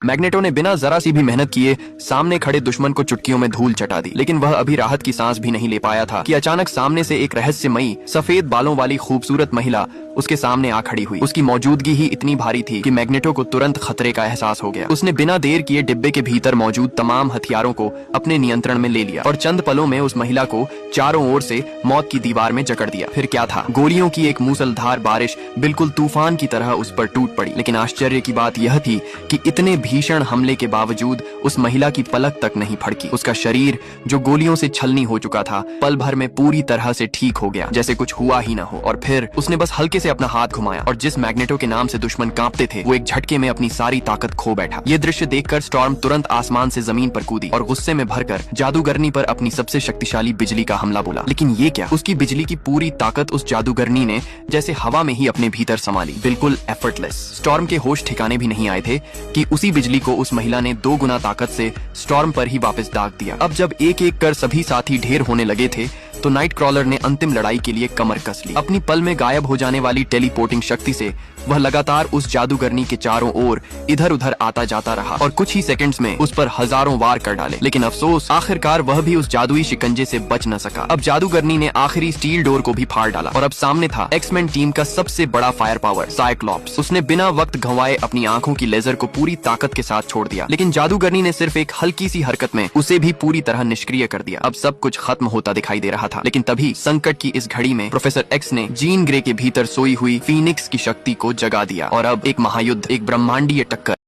Magneto ने बिना जरा सी भी मेहनत किए सामने खड़े दुश्मन को चुटकियों में धूल चटा दी, लेकिन वह अभी राहत की सांस भी नहीं ले पाया था कि अचानक सामने से एक रहस्यमयी सफेद बालों वाली खूबसूरत महिला उसके सामने आ खड़ी हुई। उसकी मौजूदगी ही इतनी भारी थी कि मैग्नेटो को तुरंत खतरे का एहसास हो गया। उसने बिना देर किए डिब्बे के भीतर मौजूद तमाम हथियारों को अपने नियंत्रण में ले लिया और चंद पलों में उस महिला को चारों ओर से मौत की दीवार में जकड़ दिया। फिर क्या था, गोलियों की एक मूसलधार बारिश बिल्कुल तूफान की तरह उस पर टूट पड़ी। लेकिन आश्चर्य की बात यह थी कि इतने भीषण हमले के बावजूद उस महिला की पलक तक नहीं फड़की। उसका शरीर जो गोलियों से छलनी हो चुका था, पल भर में पूरी तरह से ठीक हो गया, जैसे कुछ हुआ ही ना हो। और फिर उसने बस हल्के से अपना हाथ घुमाया और जिस मैग्नेटो के नाम से दुश्मन कांपते थे, वो एक झटके में अपनी सारी ताकत खो बैठा। ये दृश्य देखकर स्टॉर्म तुरंत आसमान से जमीन पर कूदी और गुस्से में भरकर जादूगरनी पर अपनी सबसे शक्तिशाली बिजली का हमला बोला। लेकिन ये क्या, उसकी बिजली की पूरी ताकत उस जादूगरनी ने जैसे हवा में ही अपने भीतर समा ली, बिल्कुल एफर्टलेस। स्टॉर्म के होश ठिकाने भी नहीं आए थे कि उसी बिजली को उस महिला ने 2 गुना ताकत से स्टॉर्म पर ही वापस दाग दिया। अब जब एक एक कर सभी साथी ढेर होने लगे थे तो नाइट क्रॉलर ने अंतिम लड़ाई के लिए कमर कस ली। अपनी पल में गायब हो जाने वाली टेलीपोर्टिंग शक्ति से वह लगातार उस जादूगरनी के चारों ओर इधर उधर आता जाता रहा और कुछ ही सेकंड्स में उस पर हजारों वार कर डाले। लेकिन अफसोस, आखिरकार वह भी उस जादुई शिकंजे से बच न सका। अब जादूगरनी ने आखिरी स्टील डोर को भी फाड़ डाला और अब सामने था एक्समैन टीम का सबसे बड़ा फायर पावर, साइक्लॉप्स। उसने बिना वक्त गंवाए अपनी आंखों की लेजर को पूरी ताकत के साथ छोड़ दिया, लेकिन जादूगरनी ने सिर्फ एक हल्की सी हरकत में उसे भी पूरी तरह निष्क्रिय कर दिया। अब सब कुछ खत्म होता दिखाई दे रहा था। लेकिन तभी संकट की इस घड़ी में प्रोफेसर एक्स ने जीन ग्रे के भीतर सोई हुई फीनिक्स की शक्ति को जगा दिया और अब एक महायुद्ध, एक ब्रह्मांडीय टक्कर